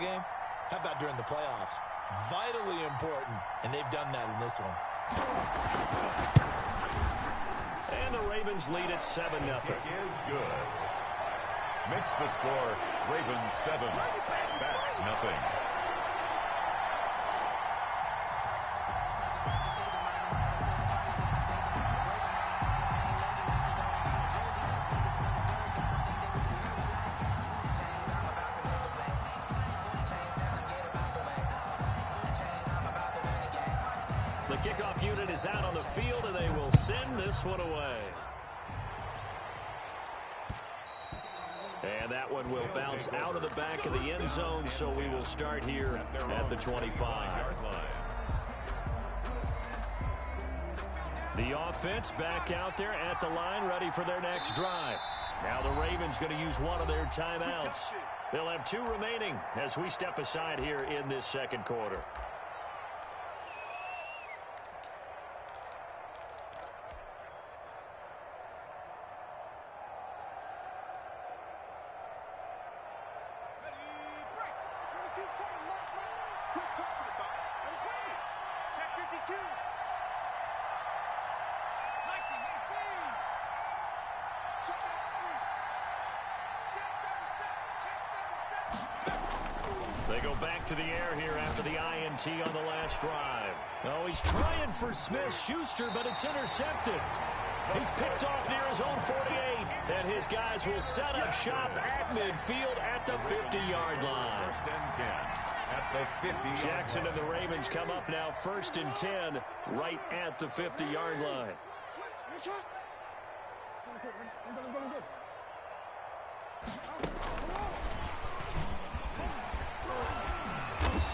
game? How about during the playoffs? Vitally important, and they've done that in this one. And the Ravens lead at 7-0. Is good. Makes the score Ravens 7, Bats nothing. The kickoff unit is out on the field, and they will send this one away. And that one will bounce out of the back of the end zone, so we will start here at the 25. The offense back out there at the line, ready for their next drive. Now the Ravens going to use one of their timeouts. They'll have 2 remaining as we step aside here in this second quarter. They go back to the air here after the INT on the last drive. Oh, he's trying for Smith-Schuster, but it's intercepted. He's picked off near his own 48, and his guys will set up shop at midfield at the 50-yard line. First and 10 at the 50. Jackson and the Ravens come up now 1st and 10 right at the 50-yard line.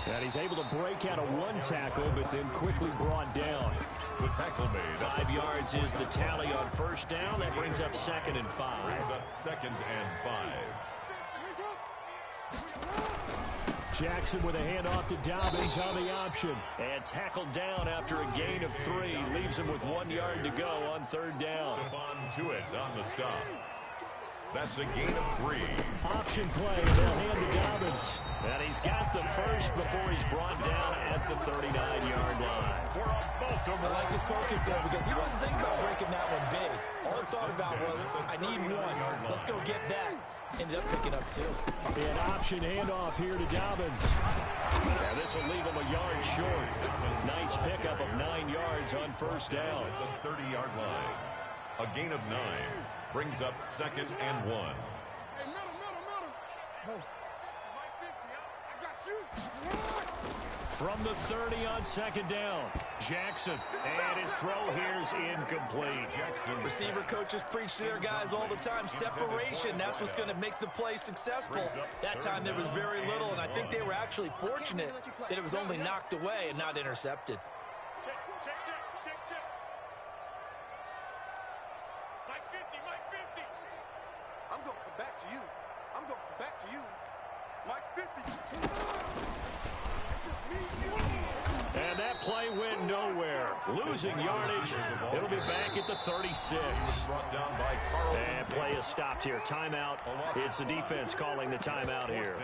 And he's able to break out of one tackle, but then quickly brought down. The tackle made. 5 yards is the tally on first down. That brings up 2nd and 5. Brings up 2nd and 5. Jackson with a handoff to Dobbins on the option. And tackled down after a gain of 3. Leaves him with 1 yard to go on 3rd down. Stephon Tuitt on the stop. That's a gain of 3. Option play, and they'll hand to Dobbins. And he's got the first before he's brought down at the 39-yard line. I like his focus there because he wasn't thinking about breaking that one big. All he thought about was, I need 1. Let's go get that. Ended up picking up 2. An option handoff here to Dobbins. And this will leave him a yard short. Nice pickup of 9 yards on first down. At the 30-yard line. A gain of 9 brings up 2nd and 1. From the 30 on 2nd down, Jackson, and his throw here's incomplete. Jackson. Receiver coaches preach to their guys all the time. Separation, that's what's going to make the play successful. That time there was very little, and I think they were actually fortunate that it was only knocked away and not intercepted. I'm going to come back to you. I'm going to come back to you. Mike 50. And that play went nowhere. Losing yardage. It'll be back at the 36. And play is stopped here. Timeout. It's the defense calling the timeout here.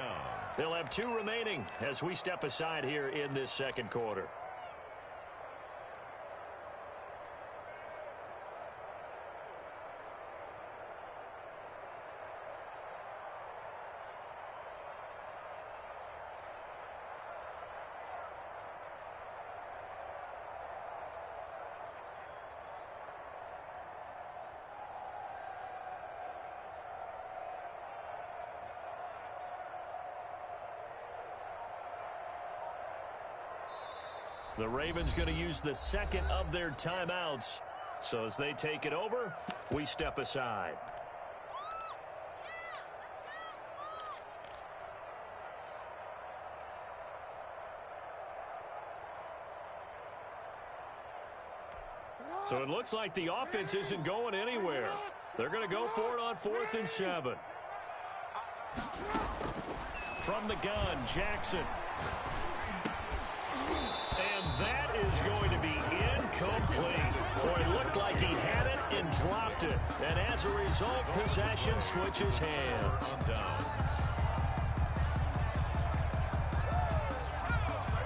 They'll have 2 remaining as we step aside here in this second quarter. The Ravens going to use the 2nd of their timeouts. So as they take it over, we step aside. So it looks like the offense isn't going anywhere. They're going to go for it on 4th and 7. From the gun, Jackson. And that is going to be incomplete. Boy, it looked like he had it and dropped it. And as a result, possession switches hands.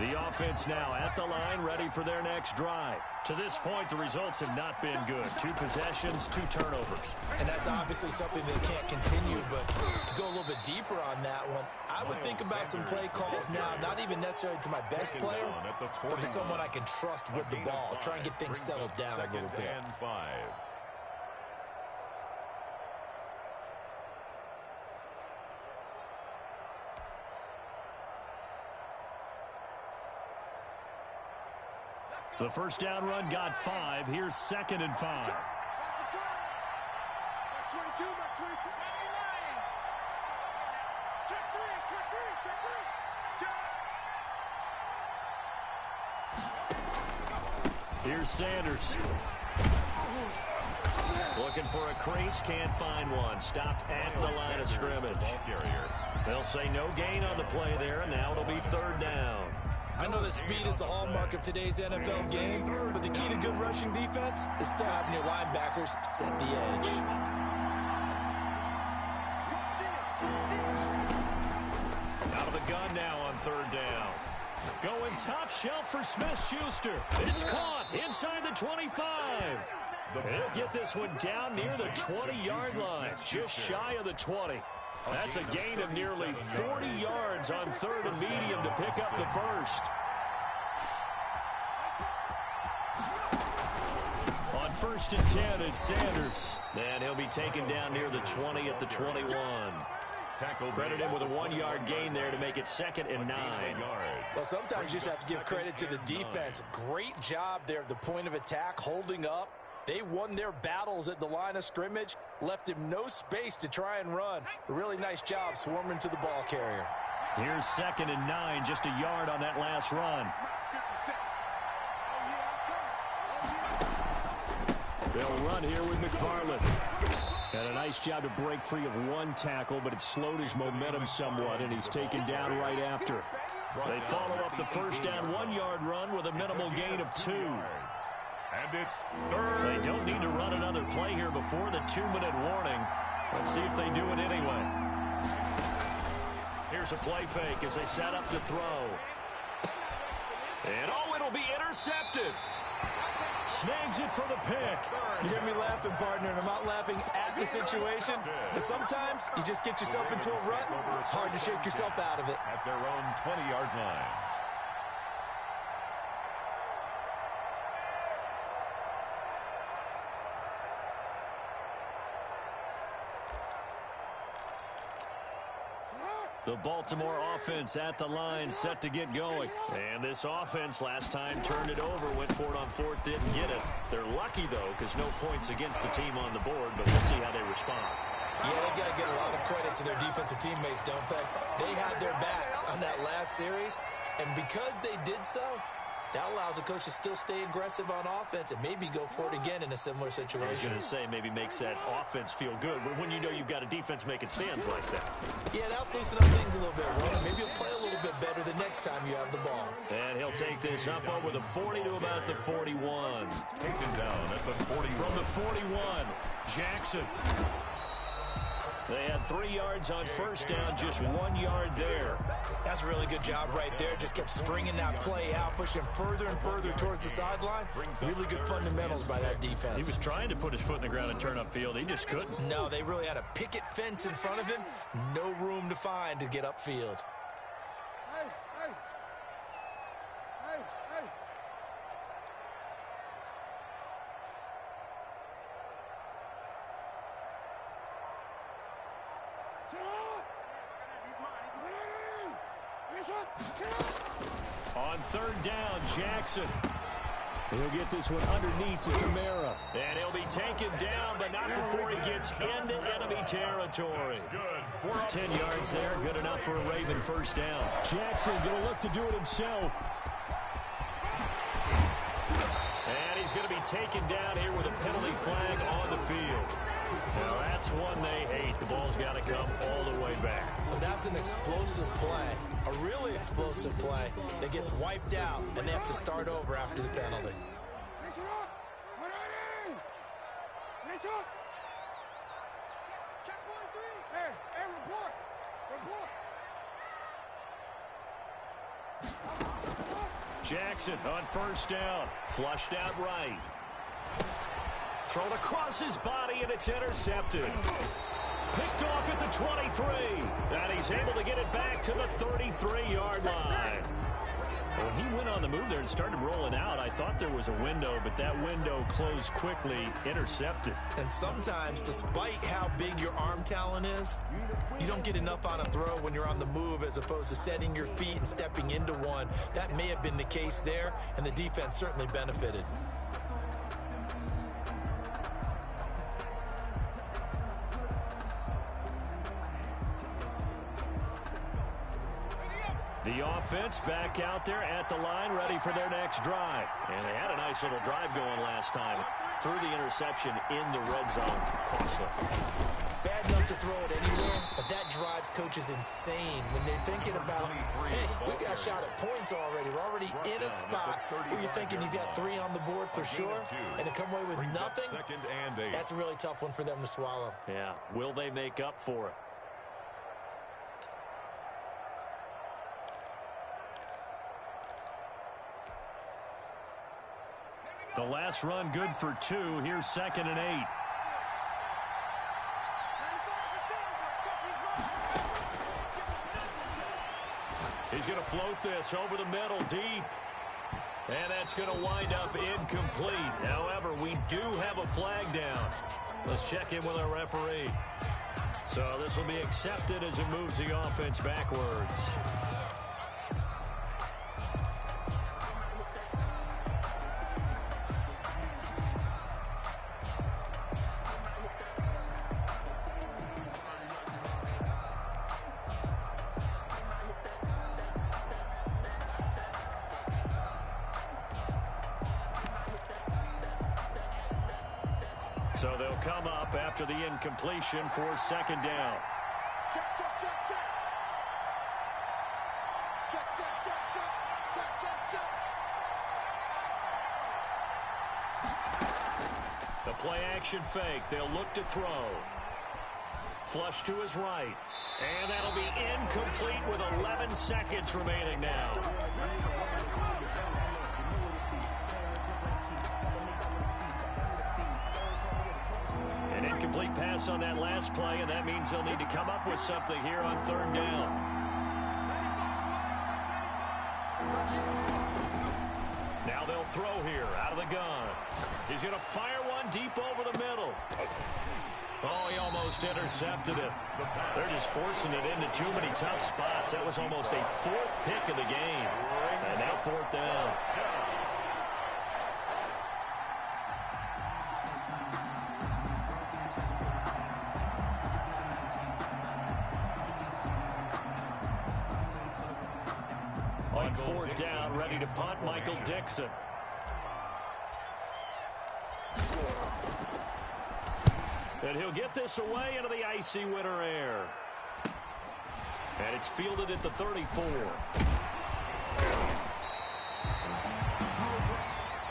The offense now at the line, ready for their next drive. To this point, the results have not been good. 2 possessions, 2 turnovers. And that's obviously something that can't continue, but to go a little bit deeper on that one, I would think about some play calls now, not even necessarily to my best player, but to someone I can trust with the ball. Try and get things settled down a little bit. The first down run got 5. Here's 2nd and 5. Here's Sanders. Looking for a crease, can't find one. Stopped at the line of scrimmage. They'll say no gain on the play there, and now it'll be 3rd down. I know that speed is the hallmark of today's NFL game, but the key to good rushing defense is still having your linebackers set the edge. Out of the gun now on 3rd down. Going top shelf for Smith-Schuster. It's caught inside the 25. He'll get this one down near the 20-yard line, just shy of the 20. That's a gain of nearly 40 yards on 3rd and medium to pick up the first. On 1st and 10, it's Sanders. And he'll be taken down near the 20 at the 21. Credit him with a 1-yard gain there to make it 2nd and 9. Well, sometimes you just have to give credit to the defense. Great job there at the point of attack, holding up. They won their battles at the line of scrimmage, left him no space to try and run. A really nice job swarming to the ball carrier. Here's 2nd and 9, just a yard on that last run. They'll run here with McFarland. And a nice job to break free of 1 tackle, but it slowed his momentum somewhat, and he's taken down right after. They follow up the first down 1-yard run with a minimal gain of 2. And it's 3rd. They don't need to run another play here before the 2-minute warning. Let's see if they do it anyway. Here's a play fake as they set up to throw. And it'll be intercepted. Snags it for the pick. You hear me laughing, partner, and I'm not laughing at the situation. But sometimes you just get yourself into a rut. It's hard to shake yourself out of it. At their own 20-yard line. The Baltimore offense at the line, set to get going. And this offense last time turned it over, went for it on 4th, didn't get it. They're lucky, though, because no points against the team on the board, but we'll see how they respond. Yeah, they got to get a lot of credit to their defensive teammates, don't they? They had their backs on that last series, and because they did so, that allows the coach to still stay aggressive on offense and maybe go for it again in a similar situation. I was going to say maybe makes that offense feel good when you know you've got a defense making stands like that. Yeah, that'll loosen up things a little bit, Warner. Maybe he'll play a little bit better the next time you have the ball. And he'll take this up over the 40 to about the 41. Taken down at the 41. From the 41, Jackson. They had 3 yards on first down, just 1 yard there. That's a really good job right there. Just kept stringing that play out, pushing further and further towards the sideline. Really good fundamentals by that defense. He was trying to put his foot in the ground and turn upfield. He just couldn't. No, they really had a picket fence in front of him. No room to find to get upfield. Hey, hey. Hey, hey. On 3rd down, Jackson. He'll get this one underneath to Kamara. And he'll be taken down, but not before he gets into enemy territory. 10 yards there, good enough for a Raven first down. Jackson going to look to do it himself. And he's going to be taken down here with a penalty flag on the field. Now that's one they hate. The ball's got to come all the way back. So that's an explosive play, a really explosive play that gets wiped out, and they have to start over after the penalty. Hey, report. Report. Jackson on first down. Flushed out right. Thrown across his body, and it's intercepted. Picked off at the 23. And he's able to get it back to the 33-yard line. When he went on the move there and started rolling out, I thought there was a window, but that window closed quickly, intercepted. And sometimes, despite how big your arm talent is, you don't get enough on a throw when you're on the move as opposed to setting your feet and stepping into one. That may have been the case there, and the defense certainly benefited. The offense back out there at the line, ready for their next drive. And they had a nice little drive going last time. Threw the interception in the red zone. Costly. Bad enough to throw it anywhere, but that drives coaches insane when they're thinking about, hey, we got a shot at points already. We're already in a spot where you're thinking you got 3 on the board for sure, and to come away with nothing, that's a really tough one for them to swallow. Yeah, will they make up for it? The last run good for 2. Here's 2nd and 8. He's going to float this over the middle deep. And that's going to wind up incomplete. However, we do have a flag down. Let's check in with our referee. So this will be accepted as it moves the offense backwards. So they'll come up after the incompletion for 2nd down. Check, check, check, check. Check, check, check, check. Check, check, check. The play action fake. They'll look to throw. Flush to his right. And that'll be incomplete with 11 seconds remaining now. An incomplete pass on that last play, and that means they'll need to come up with something here on 3rd down. Now they'll throw here out of the gun. He's going to fire one deep over the middle. Oh, he almost intercepted it. They're just forcing it into too many tough spots. That was almost a 4th pick of the game. And now 4th down. On 4th down, ready to punt, Michael Dixon. And he'll get this away into the icy winter air. And it's fielded at the 34.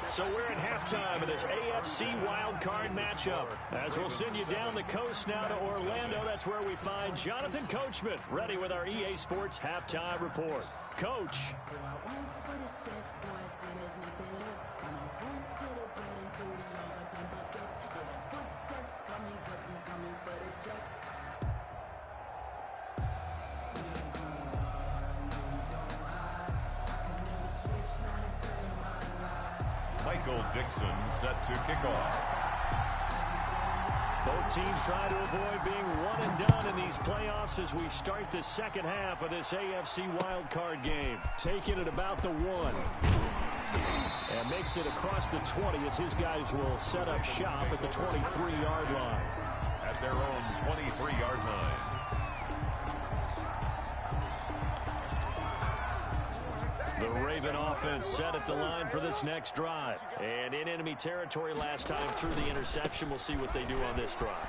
So we're at halftime of this AFC wildcard matchup. As we'll send you down the coast now to Orlando. That's where we find Jonathan Coachman, ready with our EA Sports Halftime Report. Coach. Michael Dixon set to kick off. Both teams try to avoid being one and done in these playoffs as we start the 2nd half of this AFC wildcard game. Taking it about the 1. And makes it across the 20 as his guys will set up shop at the 23-yard line. At their own 23-yard line. The Raven offense set at the line for this next drive. And in enemy territory last time through the interception. We'll see what they do on this drive.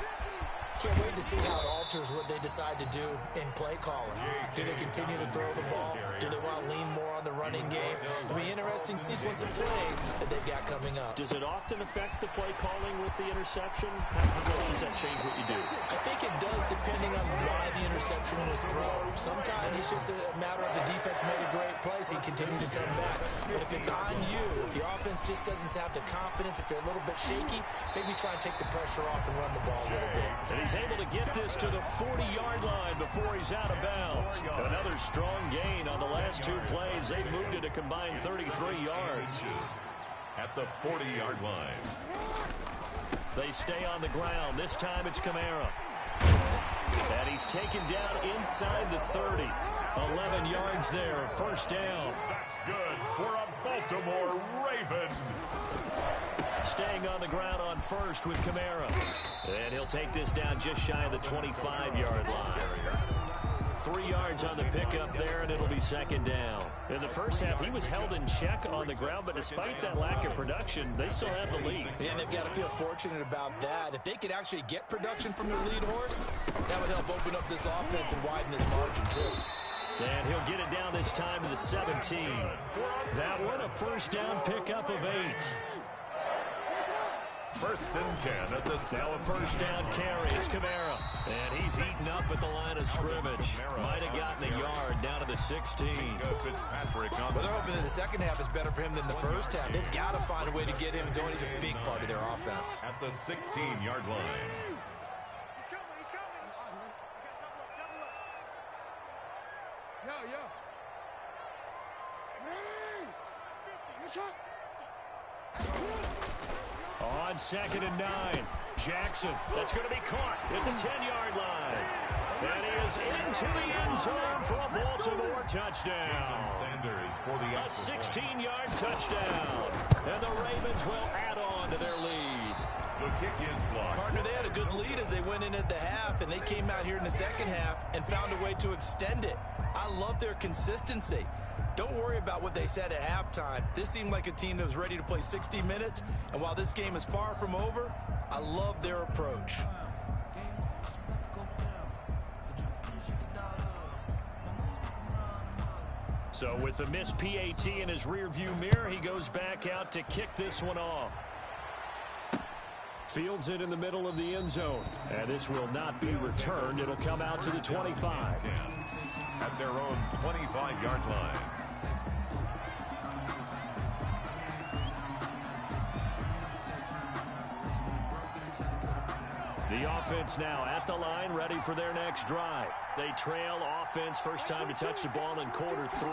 Can't wait to see how it alters what they decide to do in play calling. Do they continue to throw the ball? Do they want to lean more on the running game? It'll be an interesting sequence of plays that they've got coming up. Does it often affect the play calling with the interception? How much does that change what you do? I think it does depending on why the interception was thrown. Sometimes it's just a matter of the defense made a great play. plays, he continued to come back. But if it's on you, if the offense just doesn't have the confidence, if they're a little bit shaky, maybe try and take the pressure off and run the ball a little bit. And he's able to get this to the 40-yard line before he's out of bounds. Another strong gain on the last two plays. They moved it a combined 33 yards. At the 40-yard line. They stay on the ground. This time it's Kamara. And he's taken down inside the 30. 11 yards there, first down. That's good for a Baltimore Raven. Staying on the ground on first with Kamara. And he'll take this down just shy of the 25-yard line. 3 yards on the pickup there, and it'll be second down. In the first half, he was held in check on the ground, but despite that lack of production, they still have the lead. And they've got to feel fortunate about that. If they could actually get production from their lead horse, that would help open up this offense and widen this margin, too. And he'll get it down this time to the 17. That one a first down pickup of 8. First and 10 at the 7. Now a first down carry. It's Kamara. And he's eaten up at the line of scrimmage. Might have gotten a yard down to the 16. Fitzpatrick on Well, they're hoping that the second half is better for him than the first half. They've got to find a way to get him going. He's a big part of their offense. at the 16-yard line. On second and 9. Jackson. That's going to be caught at the 10-yard line. And he is into the end zone for a Baltimore touchdown. Sanders for the A 16-yard touchdown. And the Ravens will add on to their lead. The kick is blocked. Partner, they had a good lead as they went in at the half, and they came out here in the second half and found a way to extend it. I love their consistency. Don't worry about what they said at halftime. This seemed like a team that was ready to play 60 minutes, and while this game is far from over, I love their approach. So with the missed PAT in his rearview mirror, he goes back out to kick this one off. Fields it in the middle of the end zone. And this will not be returned. It'll come out to the 25. At their own 25-yard line. The offense now at the line, ready for their next drive. They trail offense, first time to touch the ball in quarter 3,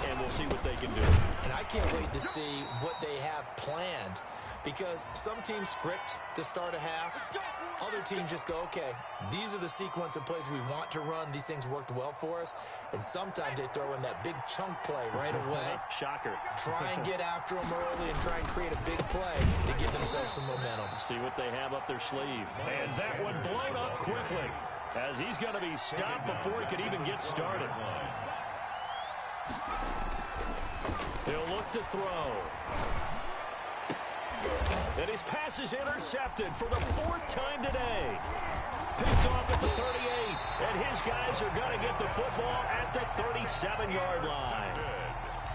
and we'll see what they can do. And I can't wait to see what they have planned, because some teams script to start a half. Other teams just go, okay, these are the sequence of plays we want to run. These things worked well for us. And sometimes they throw in that big chunk play right away. Shocker. Try and get after them early and try and create a big play to give themselves some momentum. See what they have up their sleeve. And that one blown up quickly, as he's going to be stopped before he could even get started. He'll look to throw. And his pass is intercepted for the 4th time today. Picked off at the 38. And his guys are going to get the football at the 37-yard line.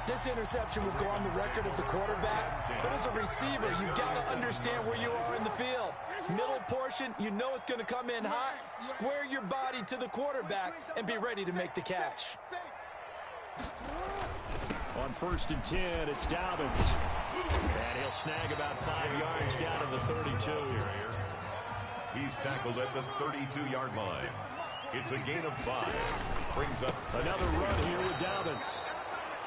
This interception will go on the record of the quarterback. But as a receiver, you've got to understand where you are in the field. Middle portion, you know it's going to come in hot. Square your body to the quarterback and be ready to make the catch. On 1st and 10, it's Dobbins. And he'll snag about 5 yards down to the 32. He's tackled at the 32-yard line. It's a gain of 5. Brings up 7. Another run here with Dobbins.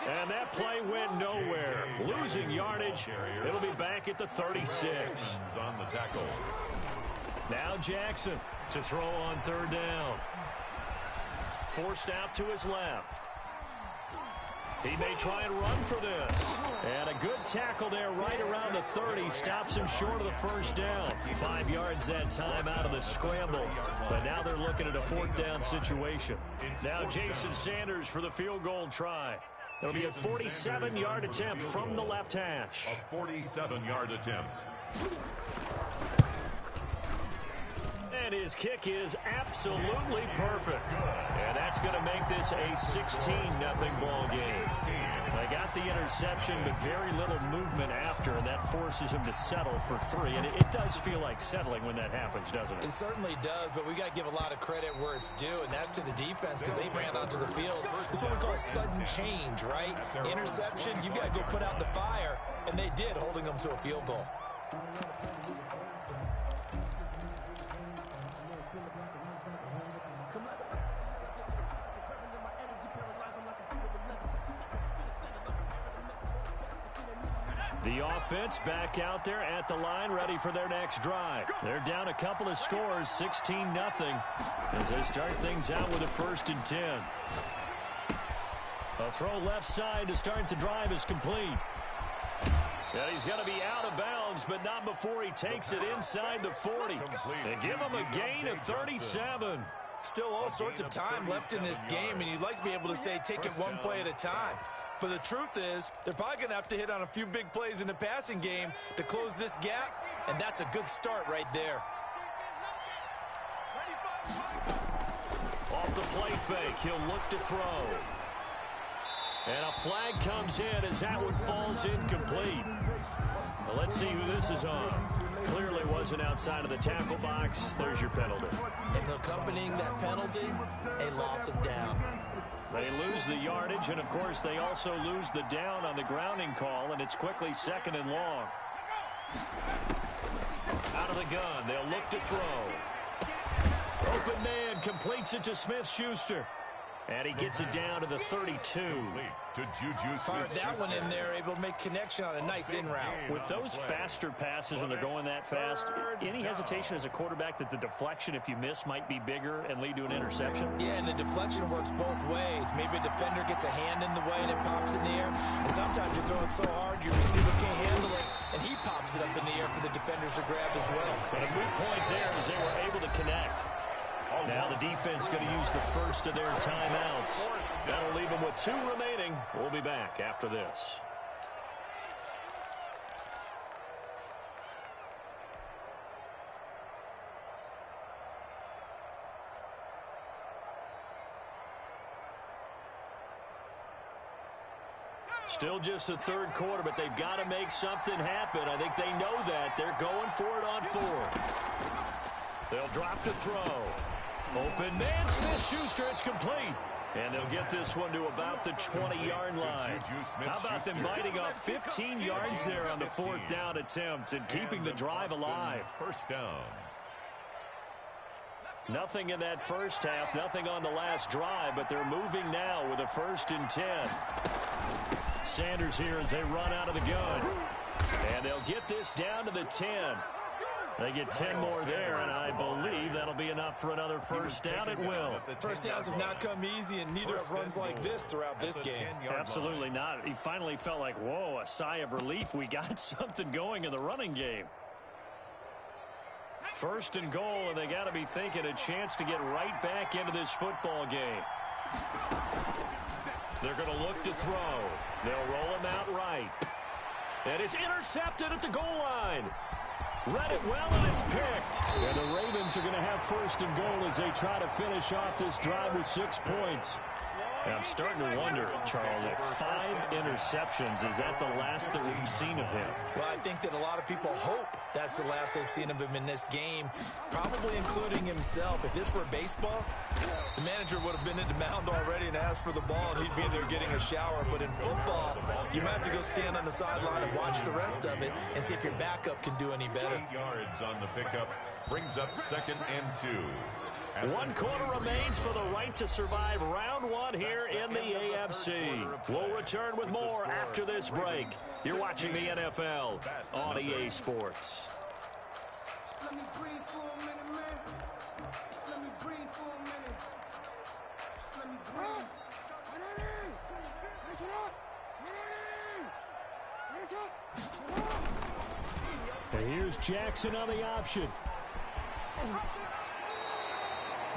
And that play went nowhere. Losing yardage. It'll be back at the 36. On the tackle. Now Jackson to throw on 3rd down. Forced out to his left. He may try and run for this. And a good tackle there right around the 30. Stops him short of the 1st down. 5 yards that time out of the scramble. But now they're looking at a 4th down situation. Now Jason Sanders for the field goal try. It'll be a 47-yard attempt from the left hash. A 47-yard attempt. And his kick is absolutely perfect. And that's going to make this a 16-0 ball game. They got the interception, but very little movement after, and that forces him to settle for 3. And it does feel like settling when that happens, doesn't it? It certainly does, but we got to give a lot of credit where it's due, and that's to the defense because they ran onto the field. This is what we call sudden change, right? Interception, you got to go put out the fire, and they did, holding them to a field goal. The offense back out there at the line, ready for their next drive. They're down a couple of scores, 16-0, as they start things out with a 1st and 10. A throw left side to start the drive is complete. And he's going to be out of bounds, but not before he takes it inside the 40. They give him a gain of 37. Still all sorts of time left in this game, and you'd like to be able to say take it one play at a time. But the truth is, they're probably going to have to hit on a few big plays in the passing game to close this gap, and that's a good start right there. Off the play fake, he'll look to throw. And a flag comes in as that one falls incomplete. Well, let's see who this is on. Clearly wasn't outside of the tackle box. There's your penalty. And accompanying that penalty, a loss of down. They lose the yardage, and, of course, they also lose the down on the grounding call, and it's quickly 2nd and long. Out of the gun, they'll look to throw. Open man completes it to Smith-Schuster. And he gets it down to the 32. Fired that one in there, able to make connection on a nice in route. With those faster passes and they're going that fast, any hesitation as a quarterback that the deflection, if you miss, might be bigger and lead to an interception? Yeah, and the deflection works both ways. Maybe a defender gets a hand in the way and it pops in the air. And sometimes you throw it so hard your receiver can't handle it, and he pops it up in the air for the defenders to grab as well. But a moot point there as they were able to connect. Now the defense going to use the first of their timeouts. That'll leave them with 2 remaining. We'll be back after this. Still just the 3rd quarter, but they've got to make something happen. I think they know that. They're going for it on 4th. They'll drop to throw. Open man, Smith-Schuster, it's complete. And they'll get this one to about the 20-yard line. How about them biting off 15 yards there on the 4th down attempt and keeping the drive alive? First down. Nothing in that first half, nothing on the last drive, but they're moving now with a 1st and 10. Sanders here as they run out of the gun. And they'll get this down to the 10. They get 10 more there, and I believe that'll be enough for another first down. It will. First downs have not come easy, and neither have runs like this throughout this game. Absolutely not. He finally felt like, whoa, a sigh of relief. We got something going in the running game. 1st and goal, and they got to be thinking a chance to get right back into this football game. They're going to look to throw. They'll roll him out right. And it's intercepted at the goal line. Read it well, and it's picked. And the Ravens are going to have 1st and goal as they try to finish off this drive with 6 points. And I'm starting to wonder, Charles, if 5 interceptions, is that the last that we've seen of him? Well, I think that a lot of people hope that's the last they've seen of him in this game, probably including himself. If this were baseball, the manager would have been in the mound already and asked for the ball, and he'd be in there getting a shower. But in football, you might have to go stand on the sideline and watch the rest of it and see if your backup can do any better. 8 yards on the pickup brings up 2nd and 2. 1 quarter remains for the right to survive round 1 here in the AFC. We'll return with more after this break. You're watching the NFL on EA Sports. Let me breathe for a minute, man. Let me breathe for a minute. Let me breathe. Finish it up. And here's Jackson on the option.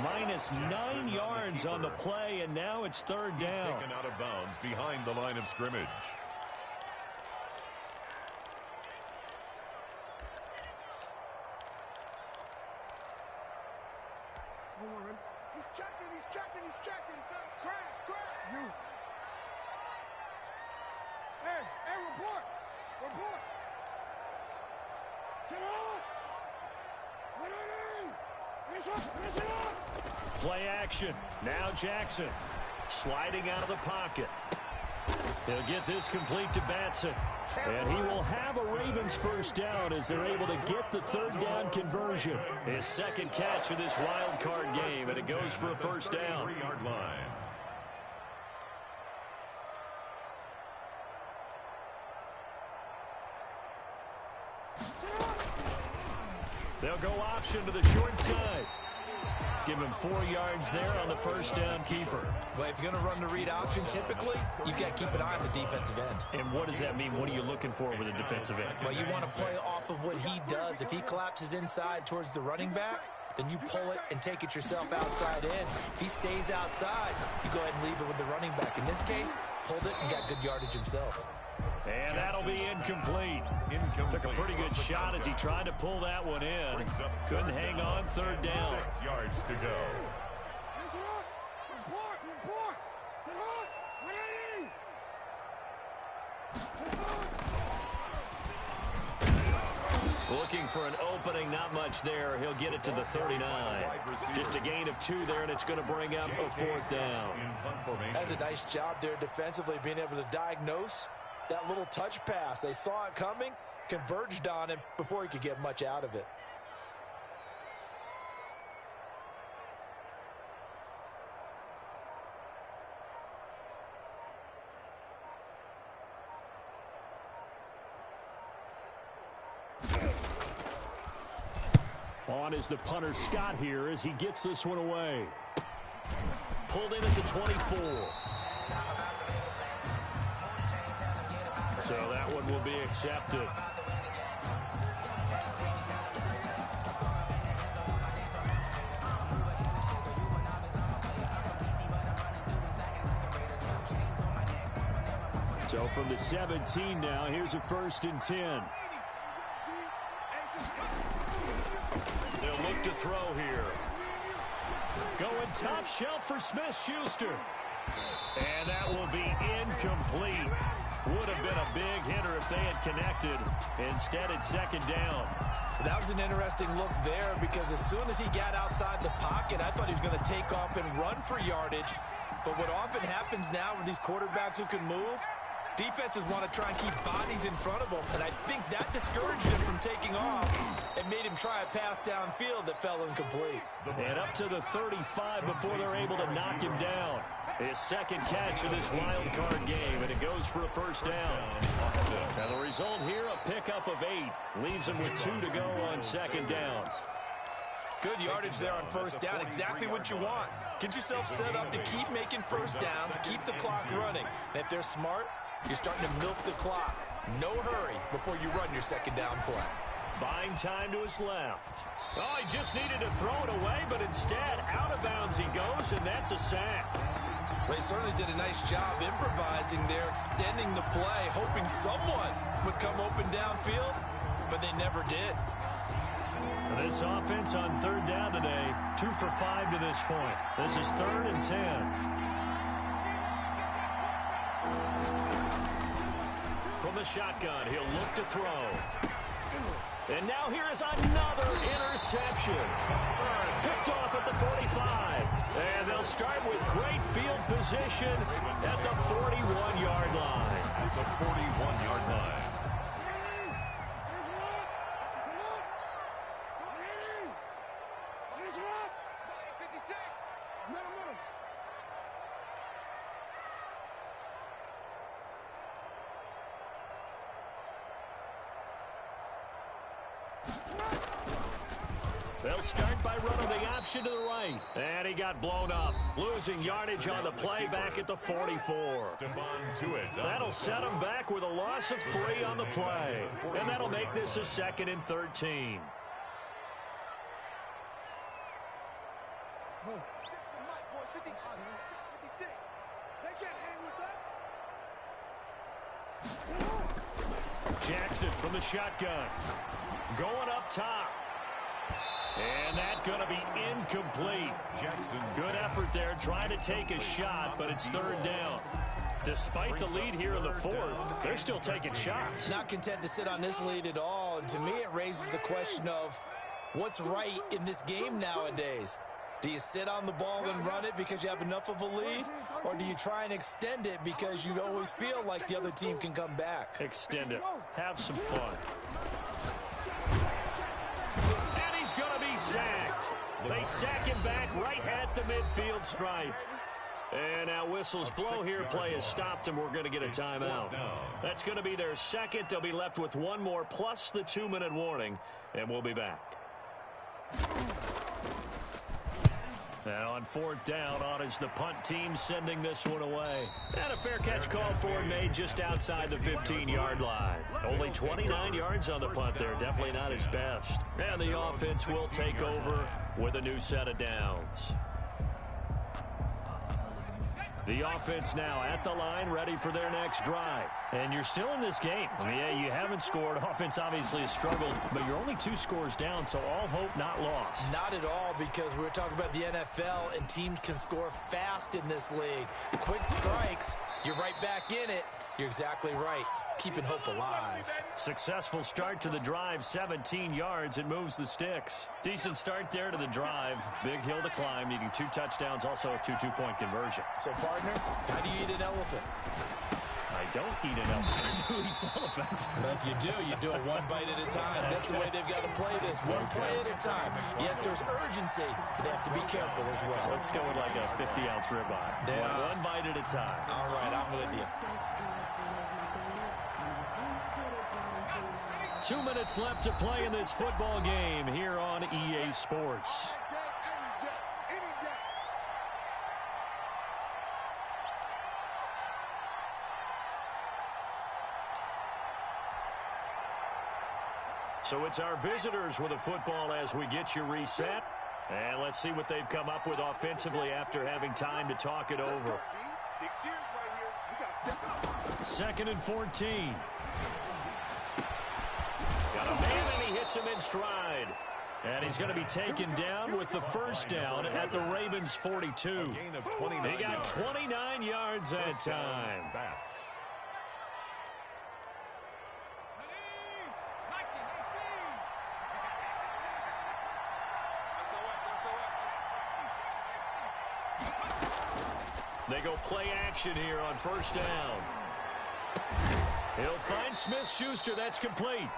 Minus 9 yards on the play, and now it's 3rd down. He's taken out of bounds behind the line of scrimmage. He's checking. Crash. Report. Sit up. Play action. Now Jackson sliding out of the pocket. He'll get this complete to Batson. And he will have a Ravens first down as they're able to get the third down conversion. His second catch of this wild card game, and it goes for a first down. 3-yard line. They'll go option to the short side. Give him 4 yards there on the first down keeper. Well, if you're going to run the read option, typically, you've got to keep an eye on the defensive end. And what does that mean? What are you looking for with a defensive end? Well, you want to play off of what he does. If he collapses inside towards the running back, then you pull it and take it yourself outside in. If he stays outside, you go ahead and leave it with the running back. In this case, pulled it and got good yardage himself. And that'll be incomplete. Took a pretty good shot as he tried to pull that one in. Couldn't hang on, third down. 6 yards to go. Report. Looking for an opening, not much there. He'll get it to the 39. Just a gain of 2 there, and it's going to bring up a fourth down. That's a nice job there defensively, being able to diagnose that little touch pass. They saw it coming, converged on him before he could get much out of it. On is the punter Scott here as he gets this one away. Pulled in at the 24. So that one will be accepted. So from the 17 now, here's a 1st and 10. They'll look to throw here. Going top shelf for Smith-Schuster. And that will be incomplete. Would have been a big hitter if they had connected. Instead, it's 2nd down. That was an interesting look there because as soon as he got outside the pocket, I thought he was going to take off and run for yardage. But what often happens now with these quarterbacks who can move, defenses want to try and keep bodies in front of them, and I think that discouraged him from taking off and made him try a pass downfield that fell incomplete. And up to the 35 before they're able to knock him down. His second catch of this wild card game, and it goes for a first down. And the result here, a pickup of 8. Leaves him with 2 to go on 2nd down. Good yardage there on first down, exactly what you want. Get yourself set up to keep making first downs, keep the clock running. And if they're smart, you're starting to milk the clock. No hurry before you run your 2nd down play. Buying time to his left. Oh, he just needed to throw it away, but instead, out of bounds he goes, and that's a sack. Well, he certainly did a nice job improvising there, extending the play, hoping someone would come open downfield, but they never did. This offense on 3rd down today, 2 for 5 to this point. This is 3rd and 10. From the shotgun, he'll look to throw. And now here is another interception. Picked off at the 45. And they'll start with great field position at the 41-yard line. At the 41-yard line. They'll start by running the option to the right. And he got blown up. Losing yardage on the play back at the 44. That'll set him back with a loss of 3 on the play. And that'll make this a 2nd and 13. Jackson from the shotgun. Going up top. And that's going to be incomplete. Good effort there trying to take a shot, but it's third down. Despite the lead here in the fourth, they're still taking shots. Not content to sit on this lead at all. And to me, it raises the question of what's right in this game nowadays. Do you sit on the ball and run it because you have enough of a lead? Or do you try and extend it because you always feel like the other team can come back? Extend it. Have some fun. And he's going to be sacked. They sack him back right at the midfield stripe. And now whistles blow here. Play has stopped, and we're going to get a timeout. That's going to be their second. They'll be left with one more plus the 2-minute warning, and we'll be back. Now on fourth down, on is the punt team sending this one away. And a fair catch called for and made just outside the 15-yard line. Only 29 yards on the punt there. Definitely not his best. And the offense will take over with a new set of downs. The offense now at the line, ready for their next drive. And you're still in this game. Yeah, you haven't scored. Offense obviously has struggled, but you're only 2 scores down, so all hope not lost. Not at all, because we're talking about the NFL, and teams can score fast in this league. Quick strikes, you're right back in it. You're exactly right. Keeping hope alive. Successful start to the drive, 17 yards. It moves the sticks. Decent start there to the drive. Big hill to climb, needing 2 touchdowns, also a 2 two-point conversion. So, partner, how do you eat an elephant? I don't eat an elephant. Who eats elephant? But if you do it one bite at a time. That's the way they've got to play this, one play at a time. Yes, there's urgency. They have to be careful as well. Let's go with like a 50-ounce ribeye. One bite at a time. All right, I'm with you. 2 minutes left to play in this football game here on EA Sports. So it's our visitors with a football as we get you reset. And let's see what they've come up with offensively after having time to talk it over. 2nd and 14. Got a man, and he hits him in stride. And he's going to be taken down with the first down at the Ravens' 42. He got 29 yards that time. They go play action here on first down. He'll find Smith-Schuster. That's complete.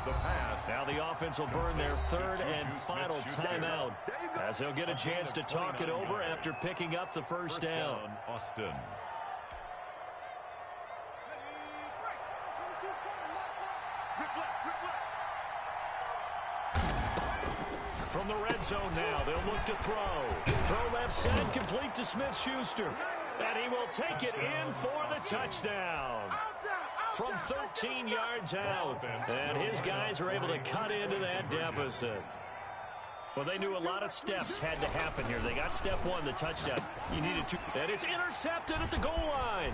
The pass. Now the offense will burn their third and final timeout as they'll get a chance to talk it over after picking up the first down. Austin. From the red zone now, they'll look to throw. Throw left side, complete to Smith-Schuster. And he will take it in for the touchdown. From 13 yards out. And his guys are able to cut into that deficit. Well, they knew a lot of steps had to happen here. They got step 1, the touchdown. You needed 2. And it's intercepted at the goal line.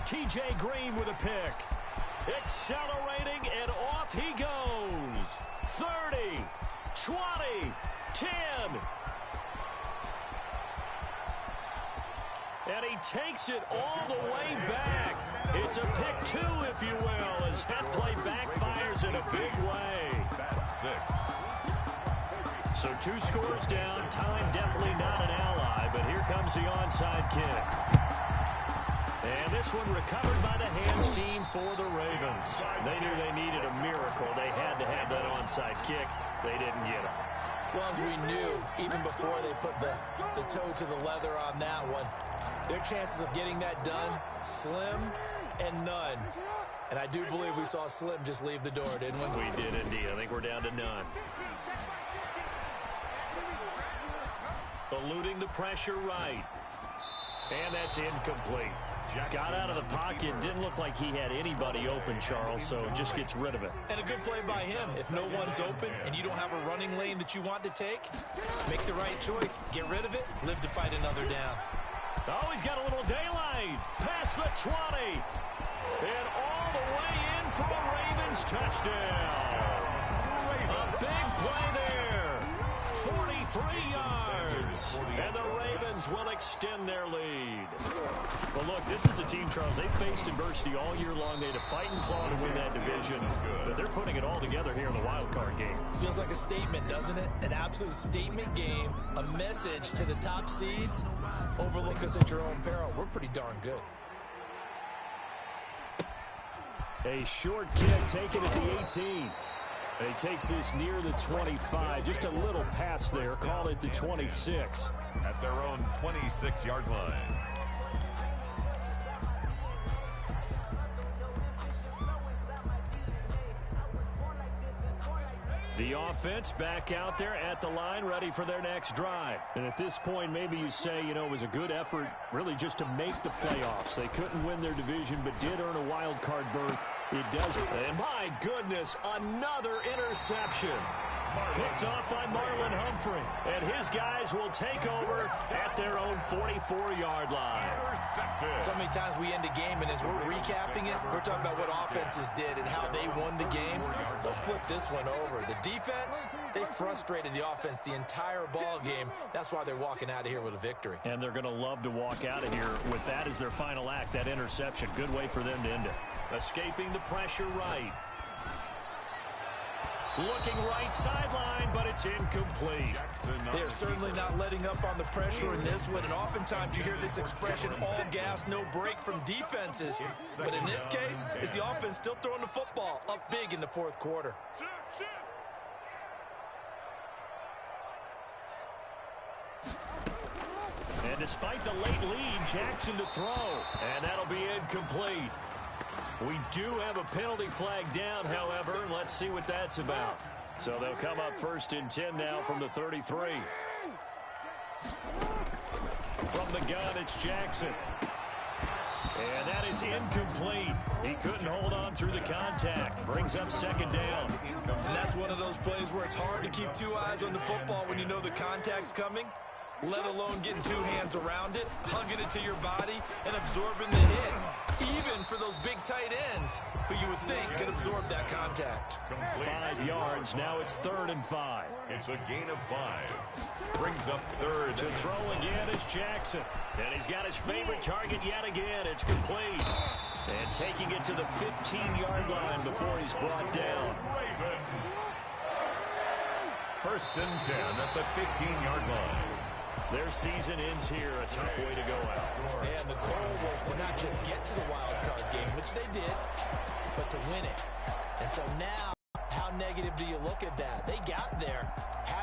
T.J. Green with a pick. Accelerating, and off he goes. 30, 20, 10. And he takes it all the way back. It's a pick 2, if you will, as that play backfires in a big way. That's 6. So 2 scores down. Time definitely not an ally, but here comes the onside kick. And this one recovered by the hands team for the Ravens. They knew they needed a miracle. They had to have that onside kick. They didn't get it. Well, as we knew, even before they put the toe to the leather on that one, their chances of getting that done, slim and none. And I do believe we saw Slim just leave the door, didn't we? We did indeed. I think we're down to none. Eluding the pressure right. And that's incomplete. Got out of the pocket. Didn't look like he had anybody open, Charles, so just gets rid of it. And a good play by him. If no one's open and you don't have a running lane that you want to take, make the right choice. Get rid of it. Live to fight another down. Oh, he's got a little daylight. Past the 20. And all the way in for a Ravens touchdown. A big play there. 3 yards. And the Ravens will extend their lead. Well, look, this is a team, Charles, they faced adversity all year long. They had to fight and claw to win that division. But they're putting it all together here in the wild card game. Feels like a statement, doesn't it? An absolute statement game. A message to the top seeds. Overlook us at your own peril. We're pretty darn good. A short kick taken at the 18. And he takes this near the 25. Just a little pass there. Call it the 26. At their own 26-yard line. The offense back out there at the line, ready for their next drive. And at this point, maybe you say, it was a good effort really just to make the playoffs. They couldn't win their division, but did earn a wild card berth. It doesn't. And my goodness, another interception. Picked off by Marlon Humphrey. And his guys will take over at their own 44-yard line. So many times we end a game, and as we're recapping it, we're talking about what offenses did and how they won the game. Let's flip this one over. The defense, they frustrated the offense the entire ball game. That's why they're walking out of here with a victory. And they're going to love to walk out of here with that as their final act, that interception. Good way for them to end it. Escaping the pressure right. Looking right sideline, but it's incomplete. They are certainly not letting up on the pressure in this one, and oftentimes you hear this expression, all gas, no break from defenses. But in this case, it's the offense still throwing the football up big in the fourth quarter. And despite the late lead, Jackson to throw. And that'll be incomplete. We do have a penalty flag down, however, and let's see what that's about. So they'll come up 1st and 10 now from the 33. From the gun, it's Jackson. And that is incomplete. He couldn't hold on through the contact. Brings up 2nd down. And that's one of those plays where it's hard to keep 2 eyes on the football when you know the contact's coming, let alone getting 2 hands around it, hugging it to your body, and absorbing the hit. Even for those big tight ends who you would think could absorb that contact. 5 yards. Now it's 3rd and 5. It's a gain of 5. Brings up 3rd. To throw again is Jackson. And he's got his favorite target yet again. It's complete. And taking it to the 15-yard line before he's brought down. 1st and 10 at the 15-yard line. Their season ends here. A tough way to go out. And the goal was to not just get to the wild card game, which they did, but to win it. And so now, how negative do you look at that? They got there.